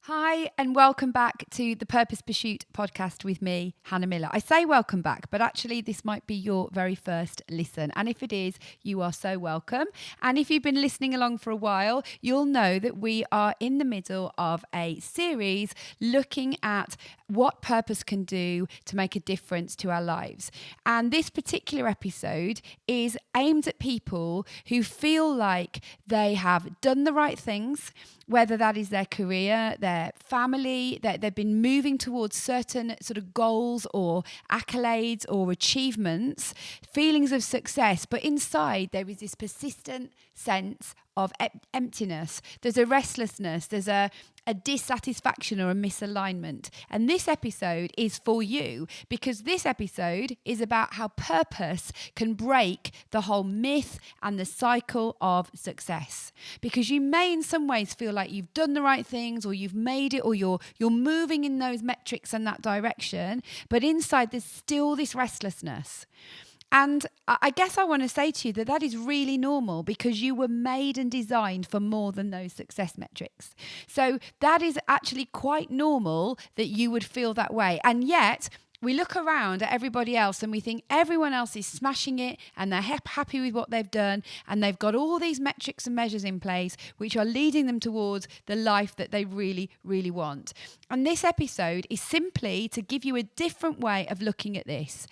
Hi, and welcome back to the Purpose Pursuit podcast with me, Hannah Miller. I say welcome back, but actually this might be your very first listen. And if it is, you are so welcome. And if you've been listening along for a while, you'll know that we are in the middle of a series looking at what purpose can do to make a difference to our lives. And this particular episode is aimed at people who feel like they have done the right things, whether that is their career, their family, that they've been moving towards certain sort of goals or accolades or achievements, feelings of success, but inside there is this persistent sense of emptiness. There's a restlessness, there's a dissatisfaction or a misalignment. And this episode is for you because this episode is about how purpose can break the whole myth and the cycle of success. Because you may in some ways feel like you've done the right things or you've made it or you're moving in those metrics and that direction, but inside there's still this restlessness. And I guess I want to say to you that is really normal because you were made and designed for more than those success metrics. So that is actually quite normal that you would feel that way. And yet we look around at everybody else and we think everyone else is smashing it and they're happy with what they've done and they've got all these metrics and measures in place which are leading them towards the life that they really, really want. And this episode is simply to give you a different way of looking at this.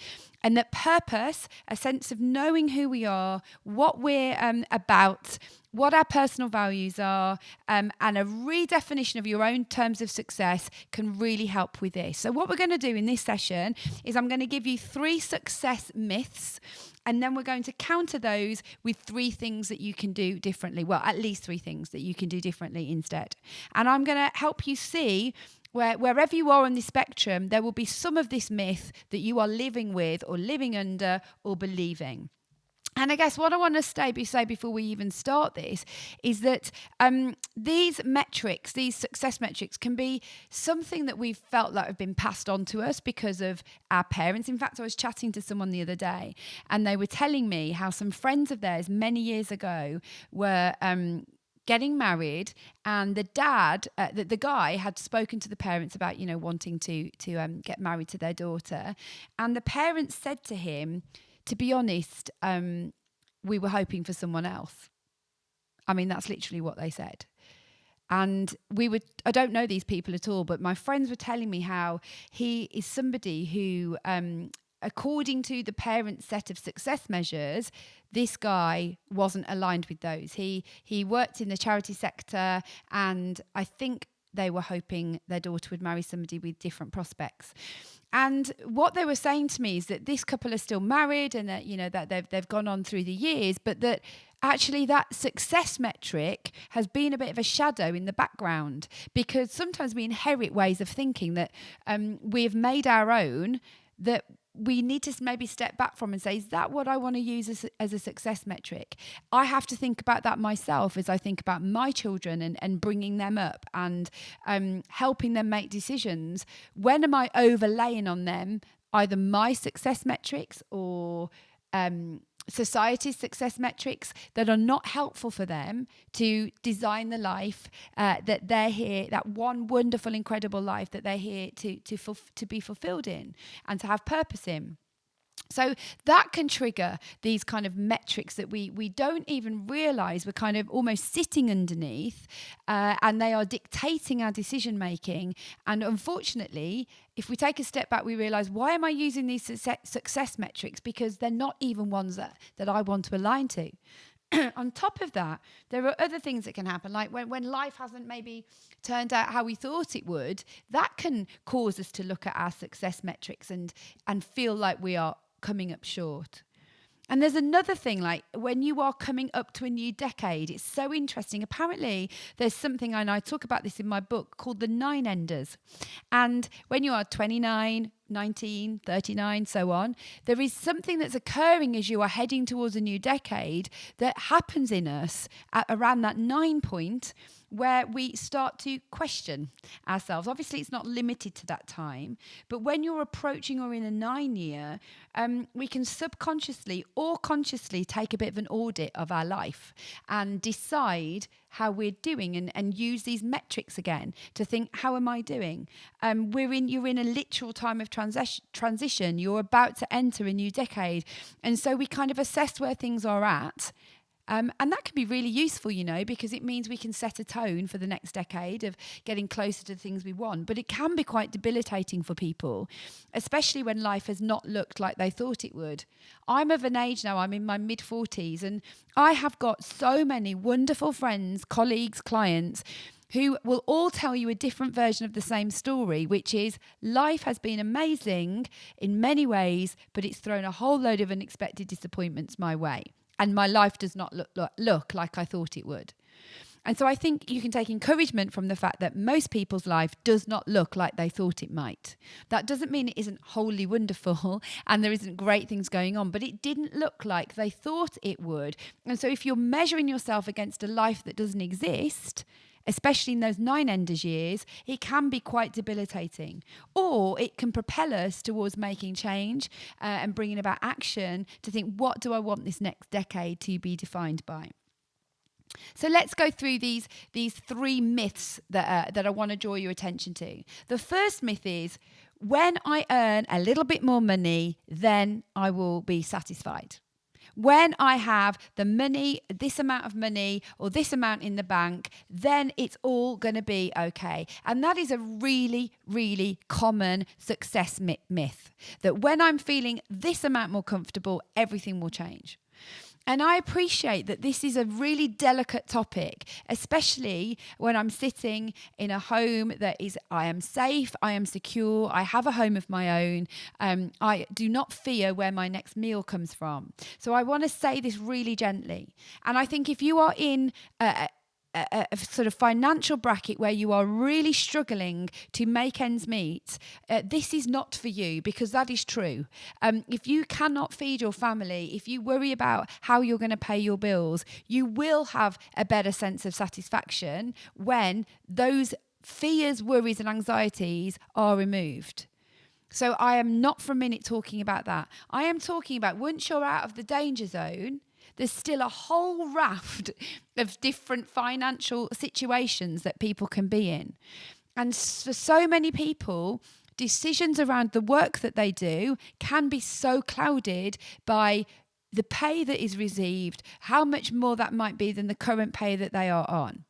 And that purpose, a sense of knowing who we are, what we're about, what our personal values are, and a redefinition of your own terms of success can really help with this. So what we're going to do in this session is I'm going to give you 3 success myths, and then we're going to counter those with 3 things that you can do differently. Well, at least 3 things that you can do differently instead. And I'm going to help you see wherever you are on the spectrum, there will be some of this myth that you are living with or living under or believing. And I guess what I want to say before we even start this is that these metrics, these success metrics can be something that we've felt like have been passed on to us because of our parents. In fact, I was chatting to someone the other day and they were telling me how some friends of theirs many years ago were getting married, and the dad, the guy, had spoken to the parents about, wanting to get married to their daughter, and the parents said to him, "To be honest, we were hoping for someone else." I mean, that's literally what they said. And I don't know these people at all, but my friends were telling me how he is somebody who, according to the parents' set of success measures, this guy wasn't aligned with those. He worked in the charity sector, and I think they were hoping their daughter would marry somebody with different prospects. And what they were saying to me is that this couple are still married and that, that they've gone on through the years, but that actually that success metric has been a bit of a shadow in the background, because sometimes we inherit ways of thinking that we've made our own, that we need to maybe step back from and say, is that what I want to use as a success metric? I have to think about that myself as I think about my children and bringing them up and helping them make decisions. When am I overlaying on them either my success metrics or society's success metrics that are not helpful for them to design the life that they're here, that one wonderful, incredible life that they're here to be fulfilled in and to have purpose in? So that can trigger these kind of metrics that we don't even realize we're kind of almost sitting underneath, and they are dictating our decision making. And unfortunately, if we take a step back, we realize, why am I using these success metrics? Because they're not even ones that I want to align to. On top of that, there are other things that can happen, like when life hasn't maybe turned out how we thought it would. That can cause us to look at our success metrics and feel like we are coming up short. And there's another thing, like when you are coming up to a new decade, it's so interesting. Apparently, there's something, and I talk about this in my book, called the 9 enders. And when you are 29, 19, 39, so on, there is something that's occurring as you are heading towards a new decade that happens in us at around that 9 point, where we start to question ourselves. Obviously, it's not limited to that time, but when you're approaching or in a 9-year, we can subconsciously or consciously take a bit of an audit of our life and decide how we're doing, and use these metrics again to think, how am I doing? You're in a literal time of transition. You're about to enter a new decade. And so we kind of assess where things are at. And that can be really useful, because it means we can set a tone for the next decade of getting closer to the things we want. But it can be quite debilitating for people, especially when life has not looked like they thought it would. I'm of an age now, I'm in my mid-40s, and I have got so many wonderful friends, colleagues, clients who will all tell you a different version of the same story, which is life has been amazing in many ways, but it's thrown a whole load of unexpected disappointments my way. And my life does not look like I thought it would. And so I think you can take encouragement from the fact that most people's life does not look like they thought it might. That doesn't mean it isn't wholly wonderful and there isn't great things going on, but it didn't look like they thought it would. And so if you're measuring yourself against a life that doesn't exist, especially in those 9-enders years, it can be quite debilitating. Or it can propel us towards making change and bringing about action to think, what do I want this next decade to be defined by? So let's go through these 3 myths that I want to draw your attention to. The first myth is, when I earn a little bit more money, then I will be satisfied. When I have the money, this amount of money or this amount in the bank, then it's all going to be okay. And that is a really, really common success myth, that when I'm feeling this amount more comfortable, everything will change. And I appreciate that this is a really delicate topic, especially when I'm sitting in a home that is, I am safe, I am secure, I have a home of my own, I do not fear where my next meal comes from. So I want to say this really gently. And I think if you are in a sort of financial bracket where you are really struggling to make ends meet, this is not for you, because that is true. If you cannot feed your family, if you worry about how you're going to pay your bills, you will have a better sense of satisfaction when those fears, worries and anxieties are removed. So I am not for a minute talking about that. I am talking about once you're out of the danger zone, there's still a whole raft of different financial situations that people can be in. And for so many people, decisions around the work that they do can be so clouded by the pay that is received, how much more that might be than the current pay that they are on.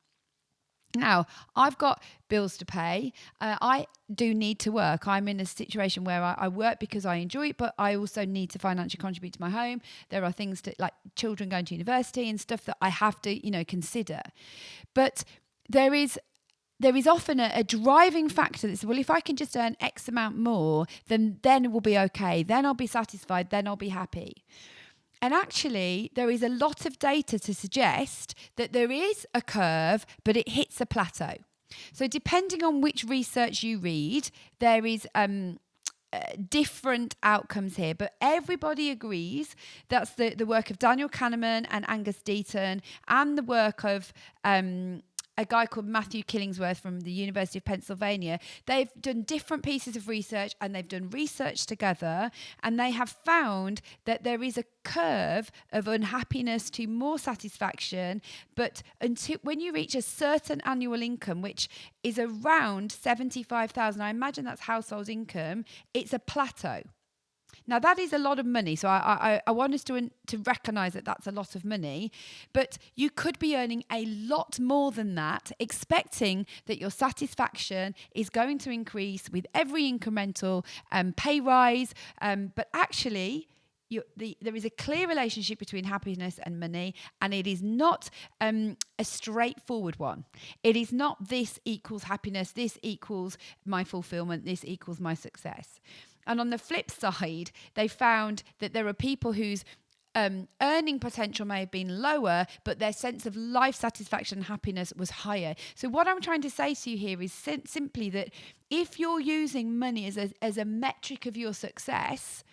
Now, I've got bills to pay. I do need to work. I'm in a situation where I work because I enjoy it, but I also need to financially contribute to my home. There are things like children going to university and stuff that I have to, consider. But there is often a driving factor that says, well, if I can just earn X amount more, then it will be okay. Then I'll be satisfied. Then I'll be happy. And actually, there is a lot of data to suggest that there is a curve, but it hits a plateau. So depending on which research you read, there is different outcomes here. But everybody agrees, that's the work of Daniel Kahneman and Angus Deaton, and the work of a guy called Matthew Killingsworth from the University of Pennsylvania. They've done different pieces of research, and they've done research together, and they have found that there is a curve of unhappiness to more satisfaction, but when you reach a certain annual income, which is around 75,000, I imagine that's household income, it's a plateau. Now, that is a lot of money, so I want us to recognise that that's a lot of money, but you could be earning a lot more than that, expecting that your satisfaction is going to increase with every incremental pay rise, but actually there is a clear relationship between happiness and money, and it is not a straightforward one. It is not this equals happiness, this equals my fulfillment, this equals my success. And on the flip side, they found that there are people whose earning potential may have been lower, but their sense of life satisfaction and happiness was higher. So what I'm trying to say to you here is simply that if you're using money as a metric of your success,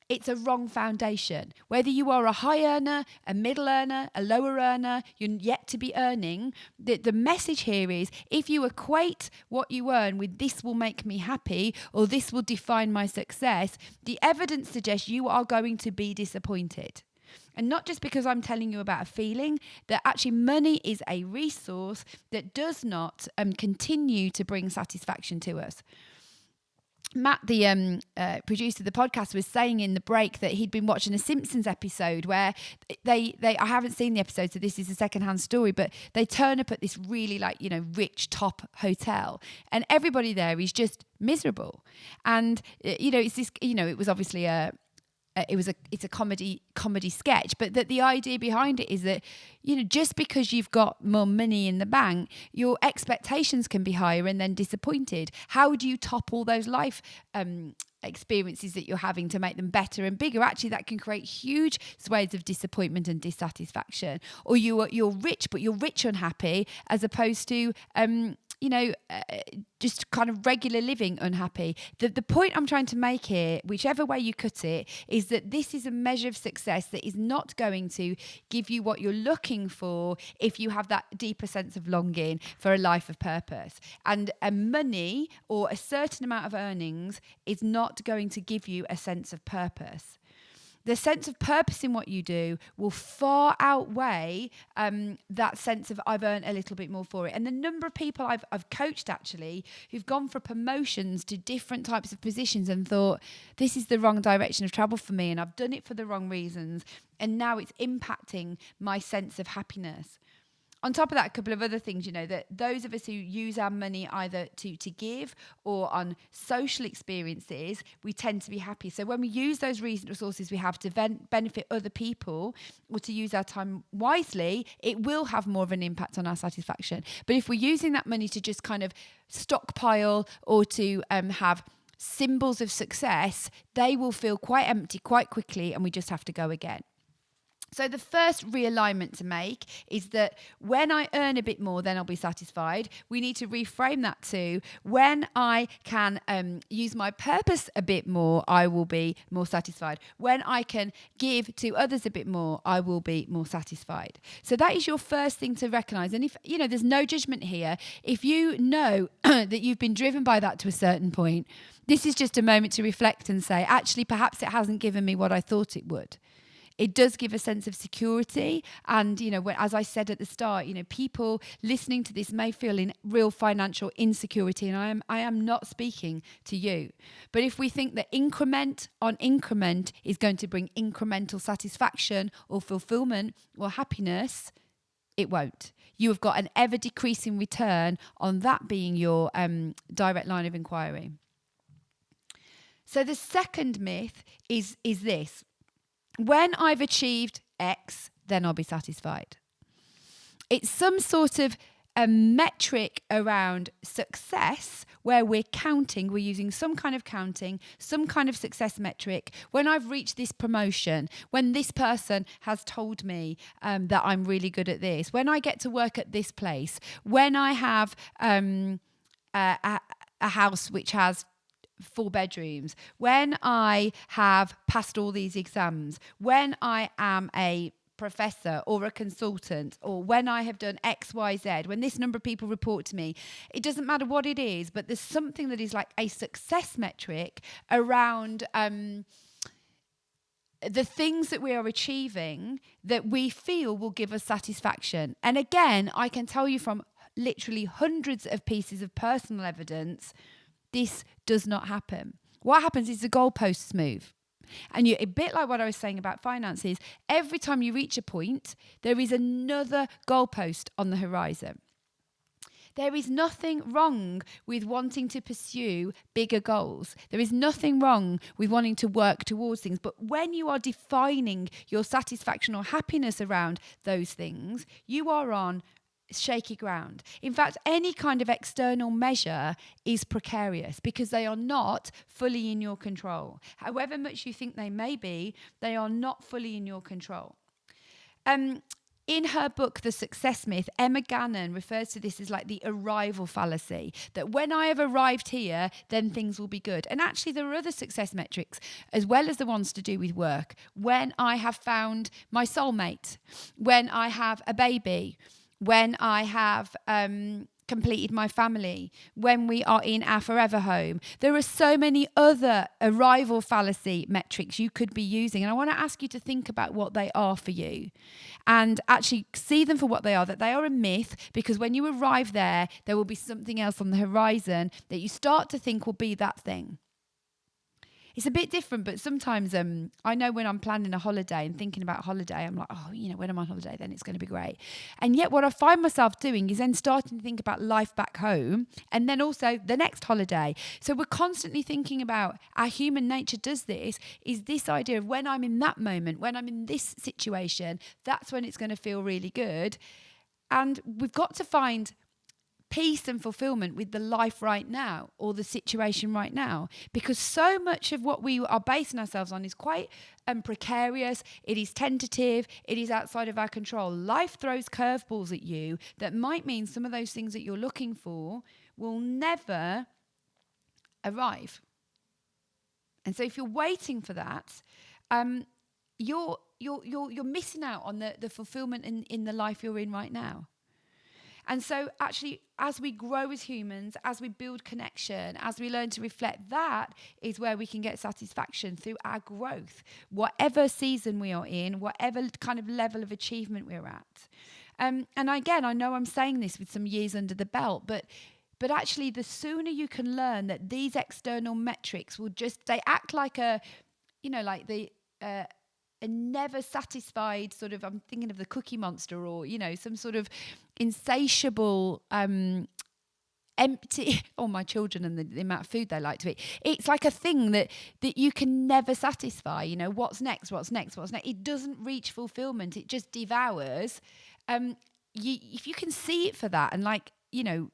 it's a wrong foundation. Whether you are a high earner, a middle earner, a lower earner, you're yet to be earning, the message here is if you equate what you earn with this will make me happy or this will define my success, the evidence suggests you are going to be disappointed. And not just because I'm telling you about a feeling, that actually money is a resource that does not continue to bring satisfaction to us. Matt, the producer of the podcast, was saying in the break that he'd been watching a Simpsons episode where they I haven't seen the episode, so this is a secondhand story, but they turn up at this really rich top hotel and everybody there is just miserable. And, it's this, it was obviously it's a comedy sketch, but that the idea behind it is that, just because you've got more money in the bank, your expectations can be higher and then disappointed. How do you top all those life experiences that you're having to make them better and bigger? Actually, that can create huge swathes of disappointment and dissatisfaction. Or you're rich, but you're rich unhappy, as opposed to just kind of regular living unhappy. The point I'm trying to make here, whichever way you cut it, is that this is a measure of success that is not going to give you what you're looking for if you have that deeper sense of longing for a life of purpose. And money or a certain amount of earnings is not going to give you a sense of purpose. The sense of purpose in what you do will far outweigh that sense of I've earned a little bit more for it. And the number of people I've coached actually who've gone for promotions to different types of positions and thought, this is the wrong direction of travel for me and I've done it for the wrong reasons. And now it's impacting my sense of happiness. On top of that, a couple of other things, that those of us who use our money either to give or on social experiences, we tend to be happy. So when we use those resources we have to benefit other people or to use our time wisely, it will have more of an impact on our satisfaction. But if we're using that money to just kind of stockpile or to have symbols of success, they will feel quite empty quite quickly and we just have to go again. So the first realignment to make is that when I earn a bit more, then I'll be satisfied. We need to reframe that to when I can use my purpose a bit more, I will be more satisfied. When I can give to others a bit more, I will be more satisfied. So that is your first thing to recognize. And if, there's no judgment here. If you know that you've been driven by that to a certain point, this is just a moment to reflect and say, actually, perhaps it hasn't given me what I thought it would. It does give a sense of security. And, as I said at the start, people listening to this may feel in real financial insecurity. And I am not speaking to you. But if we think that increment on increment is going to bring incremental satisfaction or fulfillment or happiness, it won't. You have got an ever decreasing return on that being your direct line of inquiry. So the second myth is this. When I've achieved X, then I'll be satisfied. It's some sort of a metric around success where we're using some kind of counting, some kind of success metric. When I've reached this promotion, when this person has told me that I'm really good at this, when I get to work at this place, when I have a house which has 4 bedrooms, when I have passed all these exams, when I am a professor or a consultant, or when I have done X, Y, Z, when this number of people report to me, it doesn't matter what it is, but there's something that is like a success metric around the things that we are achieving that we feel will give us satisfaction. And again, I can tell you from literally hundreds of pieces of personal evidence, this does not happen. What happens is the goalposts move. And a bit like what I was saying about finances, every time you reach a point, there is another goalpost on the horizon. There is nothing wrong with wanting to pursue bigger goals. There is nothing wrong with wanting to work towards things. But when you are defining your satisfaction or happiness around those things, you are on shaky ground. In fact, any kind of external measure is precarious because they are not fully in your control. However much you think they may be, they are not fully in your control. in her book, The Success Myth, Emma Gannon refers to this as like the arrival fallacy, that when I have arrived here, then things will be good. And actually, there are other success metrics, as well as the ones to do with work. When I have found my soulmate, when I have a baby, when I have completed my family, when we are in our forever home. There are so many other arrival fallacy metrics you could be using. And I want to ask you to think about what they are for you and actually see them for what they are, that they are a myth, because when you arrive there, there will be something else on the horizon that you start to think will be that thing. It's a bit different, but sometimes I know when I'm planning a holiday and thinking about a holiday, I'm like, oh, when I'm on holiday, then it's going to be great. And yet what I find myself doing is then starting to think about life back home and then also the next holiday. So we're constantly thinking about, our human nature does this, is this idea of when I'm in that moment, when I'm in this situation, that's when it's going to feel really good. And we've got to find peace and fulfillment with the life right now or the situation right now, because so much of what we are basing ourselves on is quite precarious. It is tentative. It is outside of our control. Life throws curveballs at you that might mean some of those things that you're looking for will never arrive. And so if you're waiting for that, you're missing out on the fulfillment in the life you're in right now. And so actually, as we grow as humans, as we build connection, as we learn to reflect, that is where we can get satisfaction through our growth, whatever season we are in, whatever kind of level of achievement we're at. And again, I know I'm saying this with some years under the belt, but actually the sooner you can learn that these external metrics will they act like a never satisfied sort of, I'm thinking of the Cookie Monster, or, some sort of insatiable, empty, my children and the amount of food they like to eat. It's like a thing that you can never satisfy. What's next? It doesn't reach fulfillment. It just devours. If you can see it for that and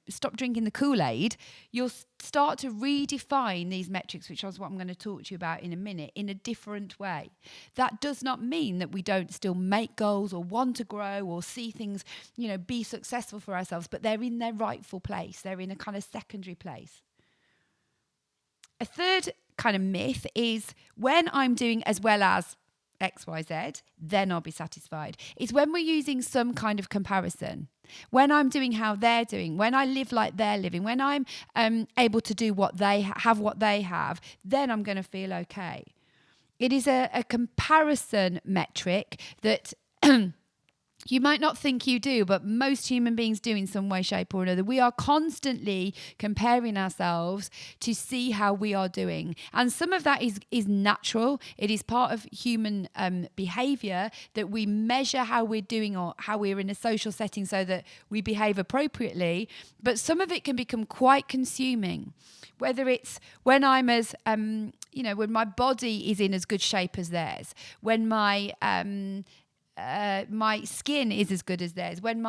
stop drinking the Kool-Aid, you'll start to redefine these metrics, which is what I'm going to talk to you about in a minute, in a different way. That does not mean that we don't still make goals or want to grow or see things, be successful for ourselves, but they're in their rightful place. They're in a kind of secondary place. A third kind of myth is, when I'm doing as well as XYZ, then I'll be satisfied. It's when we're using some kind of comparison. When I'm doing how they're doing, when I live like they're living, when I'm able to do what they have, then I'm going to feel okay. It is a comparison metric that you might not think you do, but most human beings do in some way, shape or another. We are constantly comparing ourselves to see how we are doing. And some of that is natural. It is part of human behavior, that we measure how we're doing or how we're in a social setting so that we behave appropriately. But some of it can become quite consuming, whether it's when I'm as, when my body is in as good shape as theirs, when my skin is as good as theirs, when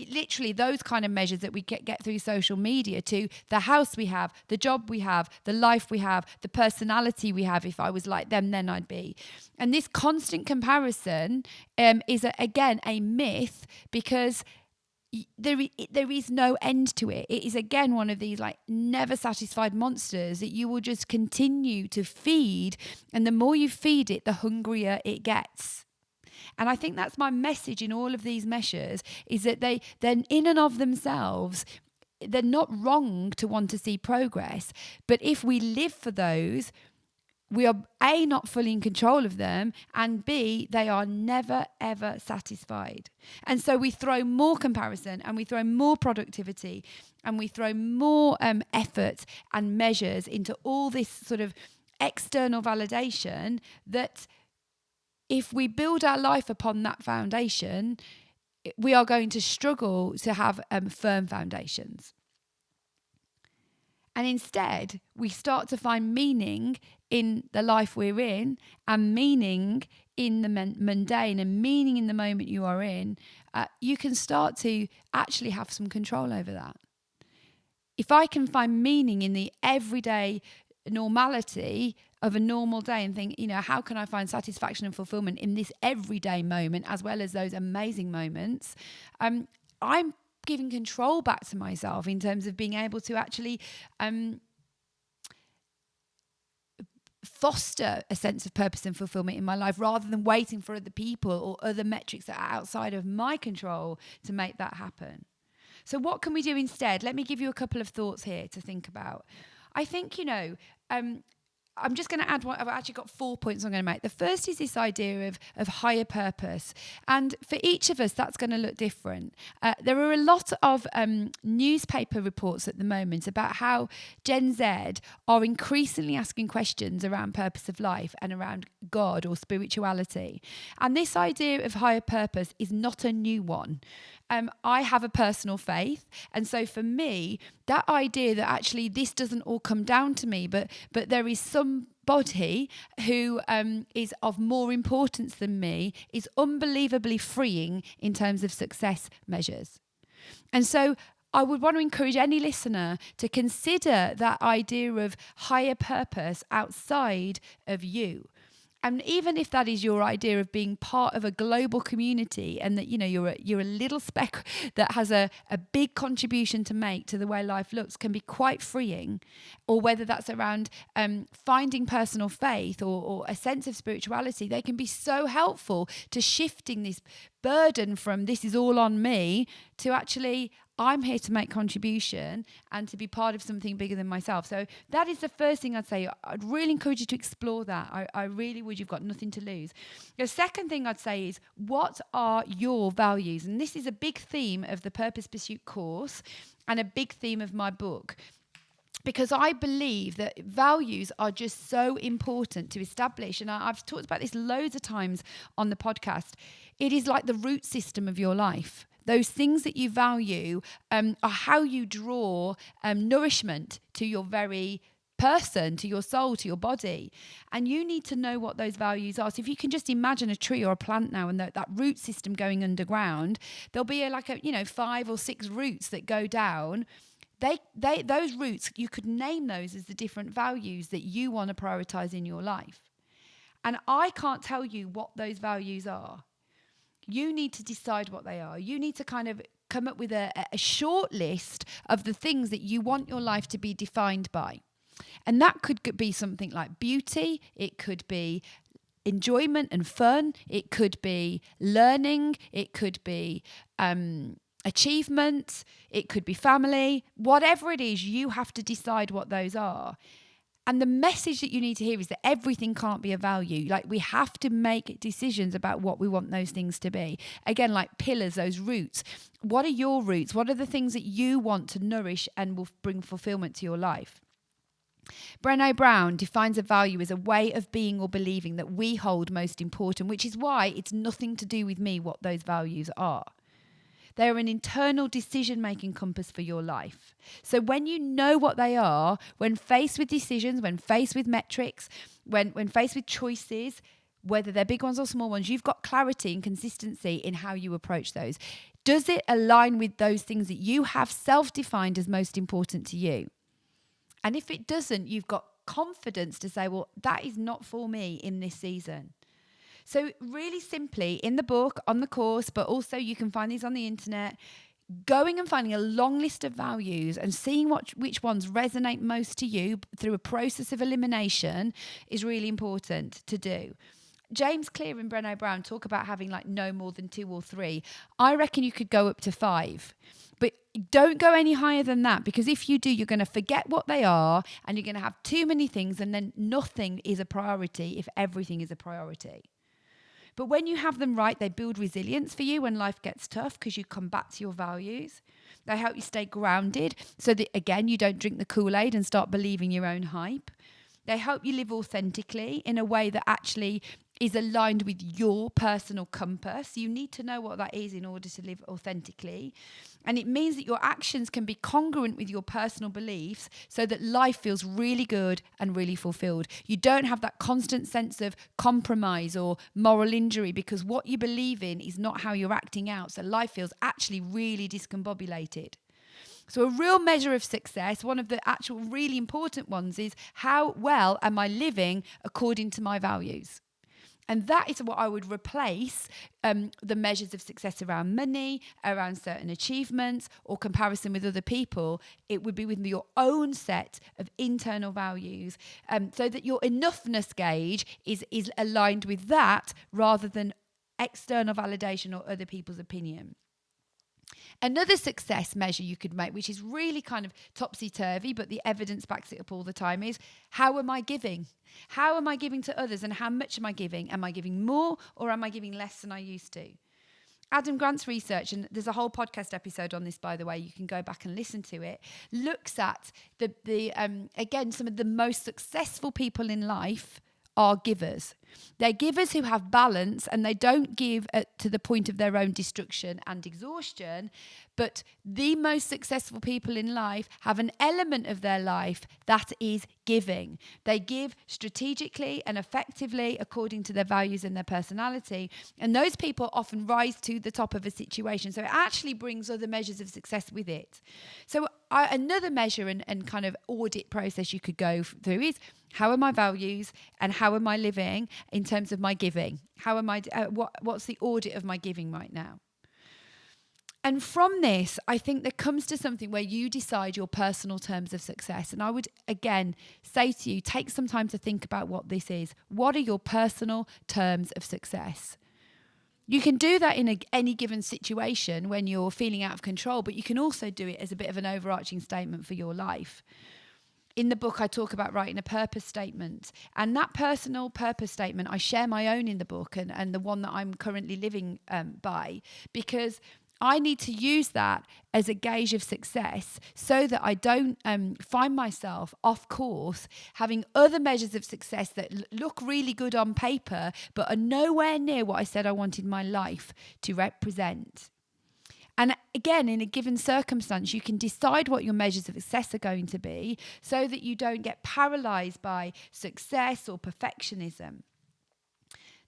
literally those kind of measures that we get through social media, to the house we have, the job we have, the life we have, the personality we have. If I was like them, then I'd be. And this constant comparison is again a myth, because there is no end to it. It is again one of these never satisfied monsters that you will just continue to feed, and the more you feed it, the hungrier it gets. And I think that's my message in all of these measures, is that then in and of themselves, they're not wrong to want to see progress. But if we live for those, we are A, not fully in control of them, and B, they are never, ever satisfied. And so we throw more comparison, and we throw more productivity, and we throw more effort and measures into all this sort of external validation, that if we build our life upon that foundation, we are going to struggle to have firm foundations. And instead, we start to find meaning in the life we're in, and meaning in the mundane, and meaning in the moment you are in. You can start to actually have some control over that. If I can find meaning in the everyday normality of a normal day and think, how can I find satisfaction and fulfillment in this everyday moment as well as those amazing moments? I'm giving control back to myself in terms of being able to actually foster a sense of purpose and fulfillment in my life rather than waiting for other people or other metrics that are outside of my control to make that happen. So what can we do instead? Let me give you a couple of thoughts here to think about. I think, I'm just going to add one. I've actually got 4 points I'm going to make. The first is this idea of higher purpose. And for each of us, that's going to look different. There are a lot of newspaper reports at the moment about how Gen Z are increasingly asking questions around purpose of life and around God or spirituality. And this idea of higher purpose is not a new one. I have a personal faith. And so for me, that idea that actually this doesn't all come down to me, but there is somebody who is of more importance than me is unbelievably freeing in terms of success measures. And so I would want to encourage any listener to consider that idea of higher purpose outside of you. And even if that is your idea of being part of a global community and that, you're a little speck that has a big contribution to make to the way life looks can be quite freeing, or whether that's around finding personal faith or a sense of spirituality, they can be so helpful to shifting this burden from this is all on me to actually I'm here to make contribution and to be part of something bigger than myself. So that is the first thing I'd say. I'd really encourage you to explore that. I really would. You've got nothing to lose. The second thing I'd say is, what are your values? And this is a big theme of the Purpose Pursuit course and a big theme of my book. Because I believe that values are just so important to establish. And I've talked about this loads of times on the podcast. It is like the root system of your life. Those things that you value are how you draw nourishment to your very person, to your soul, to your body. And you need to know what those values are. So if you can just imagine a tree or a plant now and that root system going underground, there'll be 5 or 6 roots that go down. Those roots, you could name those as the different values that you want to prioritize in your life. And I can't tell you what those values are. You need to decide what they are. You need to kind of come up with a short list of the things that you want your life to be defined by. And that could be something like beauty. It could be enjoyment and fun. It could be learning. It could be achievement. It could be family. Whatever it is, you have to decide what those are. And the message that you need to hear is that everything can't be a value. Like, we have to make decisions about what we want those things to be. Again, like pillars, those roots. What are your roots? What are the things that you want to nourish and will bring fulfillment to your life? Brené Brown defines a value as a way of being or believing that we hold most important, which is why it's nothing to do with me what those values are. They're an internal decision-making compass for your life. So when you know what they are, when faced with decisions, when faced with metrics, when faced with choices, whether they're big ones or small ones, you've got clarity and consistency in how you approach those. Does it align with those things that you have self-defined as most important to you? And if it doesn't, you've got confidence to say, well, that is not for me in this season. So really simply, in the book, on the course, but also you can find these on the internet, going and finding a long list of values and seeing which ones resonate most to you through a process of elimination is really important to do. James Clear and Brené Brown talk about having no more than 2 or 3. I reckon you could go up to 5. But don't go any higher than that, because if you do, you're going to forget what they are and you're going to have too many things, and then nothing is a priority if everything is a priority. But when you have them right, they build resilience for you when life gets tough because you come back to your values. They help you stay grounded so that, again, you don't drink the Kool-Aid and start believing your own hype. They help you live authentically in a way that actually is aligned with your personal compass. You need to know what that is in order to live authentically. And it means that your actions can be congruent with your personal beliefs so that life feels really good and really fulfilled. You don't have that constant sense of compromise or moral injury because what you believe in is not how you're acting out. So life feels actually really discombobulated. So a real measure of success, one of the actual really important ones, is how well am I living according to my values? And that is what I would replace the measures of success around money, around certain achievements, or comparison with other people. It would be with your own set of internal values, so that your enoughness gauge is aligned with that rather than external validation or other people's opinion. Another success measure you could make, which is really kind of topsy-turvy, but the evidence backs it up all the time, is how am I giving? How am I giving to others, and how much am I giving? Am I giving more, or am I giving less than I used to? Adam Grant's research, and there's a whole podcast episode on this, by the way, you can go back and listen to it, looks at again, some of the most successful people in life are givers. They're givers who have balance, and they don't give to the point of their own destruction and exhaustion. But the most successful people in life have an element of their life that is giving. They give strategically and effectively according to their values and their personality. And those people often rise to the top of a situation. So it actually brings other measures of success with it. So another measure and kind of audit process you could go through is, how are my values and how am I living in terms of my giving? How am I? What's the audit of my giving right now? And from this, I think there comes to something where you decide your personal terms of success. And I would, again, say to you, take some time to think about what this is. What are your personal terms of success? You can do that in any given situation when you're feeling out of control, but you can also do it as a bit of an overarching statement for your life. In the book, I talk about writing a purpose statement. And that personal purpose statement, I share my own in the book, and the one that I'm currently living by, because I need to use that as a gauge of success so that I don't find myself off course, having other measures of success that look really good on paper, but are nowhere near what I said I wanted my life to represent. And again, in a given circumstance, you can decide what your measures of success are going to be so that you don't get paralyzed by success or perfectionism.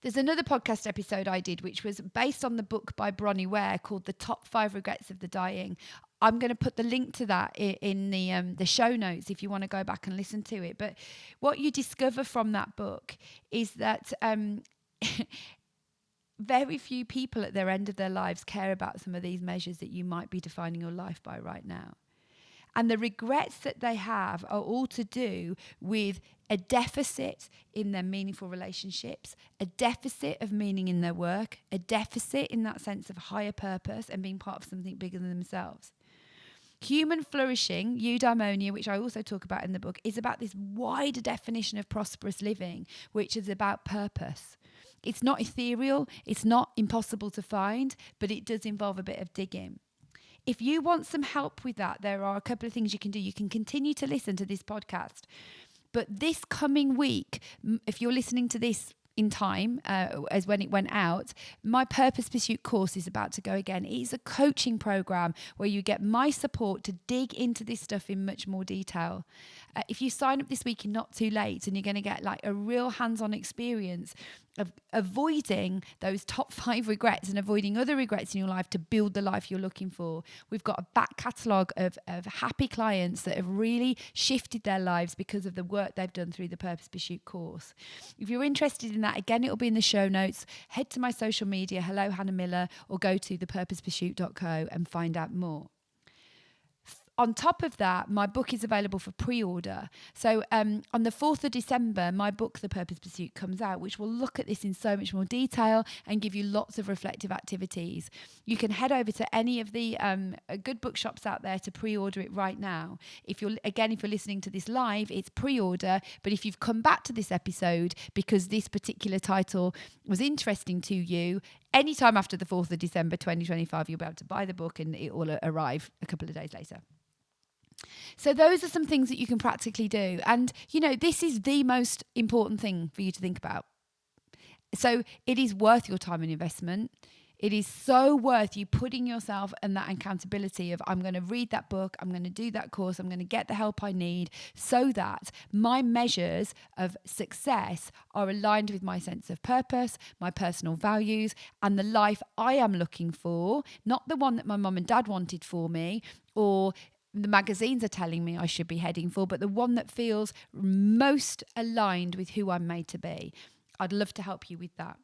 There's another podcast episode I did, which was based on the book by Bronnie Ware called The Top 5 Regrets of the Dying. I'm going to put the link to that in the show notes if you want to go back and listen to it. But what you discover from that book is that very few people at their end of their lives care about some of these measures that you might be defining your life by right now. And the regrets that they have are all to do with a deficit in their meaningful relationships, a deficit of meaning in their work, a deficit in that sense of higher purpose and being part of something bigger than themselves. Human flourishing, eudaimonia, which I also talk about in the book, is about this wider definition of prosperous living, which is about purpose. It's not ethereal, it's not impossible to find, but it does involve a bit of digging. If you want some help with that, there are a couple of things you can do. You can continue to listen to this podcast. But this coming week, if you're listening to this in time, as when it went out, my Purpose Pursuit course is about to go again. It is a coaching program where you get my support to dig into this stuff in much more detail. If you sign up this week, you're not too late, and you're going to get like a real hands-on experience of avoiding those top 5 regrets and avoiding other regrets in your life to build the life you're looking for. We've got a back catalogue of happy clients that have really shifted their lives because of the work they've done through the Purpose Pursuit course. If you're interested in that, again, it'll be in the show notes. Head to my social media, Hello Hannah Miller, or go to thepurposepursuit.co and find out more. On top of that, my book is available for pre-order. So on the 4th of December, my book, The Purpose Pursuit, comes out, which will look at this in so much more detail and give you lots of reflective activities. You can head over to any of the good bookshops out there to pre-order it right now. If you're listening to this live, it's pre-order. But if you've come back to this episode because this particular title was interesting to you, anytime after the 4th of December 2025, you'll be able to buy the book and it will arrive a couple of days later. So those are some things that you can practically do. And, this is the most important thing for you to think about. So it is worth your time and investment. It is so worth you putting yourself in that accountability of, I'm going to read that book, I'm going to do that course, I'm going to get the help I need so that my measures of success are aligned with my sense of purpose, my personal values, and the life I am looking for, not the one that my mum and dad wanted for me, or the magazines are telling me I should be heading for, but the one that feels most aligned with who I'm made to be. I'd love to help you with that.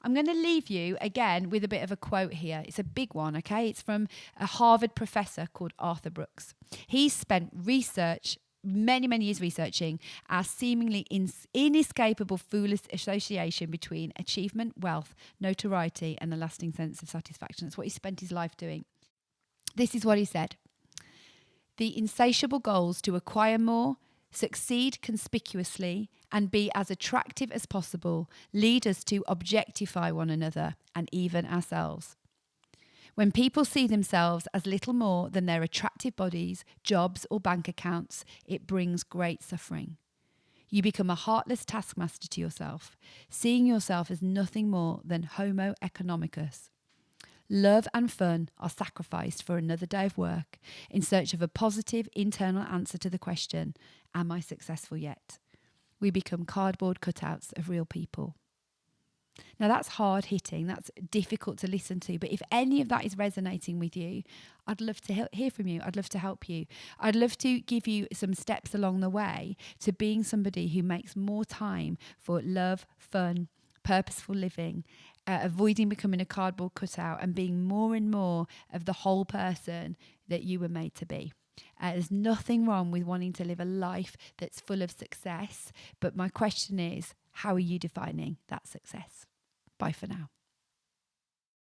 I'm going to leave you again with a bit of a quote here. It's a big one, okay? It's from a Harvard professor called Arthur Brooks. He's spent many years researching our seemingly inescapable foolish association between achievement, wealth, notoriety, and a lasting sense of satisfaction. That's what he spent his life doing. This is what he said. The insatiable goals to acquire more, succeed conspicuously, and be as attractive as possible lead us to objectify one another and even ourselves. When people see themselves as little more than their attractive bodies, jobs, or bank accounts, it brings great suffering. You become a heartless taskmaster to yourself, seeing yourself as nothing more than Homo economicus. Love and fun are sacrificed for another day of work in search of a positive internal answer to the question, am I successful yet? We become cardboard cutouts of real people. Now that's hard hitting, that's difficult to listen to, but if any of that is resonating with you, I'd love to hear from you. I'd love to help you. I'd love to give you some steps along the way to being somebody who makes more time for love, fun, purposeful living, avoiding becoming a cardboard cutout and being more and more of the whole person that you were made to be. There's nothing wrong with wanting to live a life that's full of success, but my question is, how are you defining that success? Bye for now.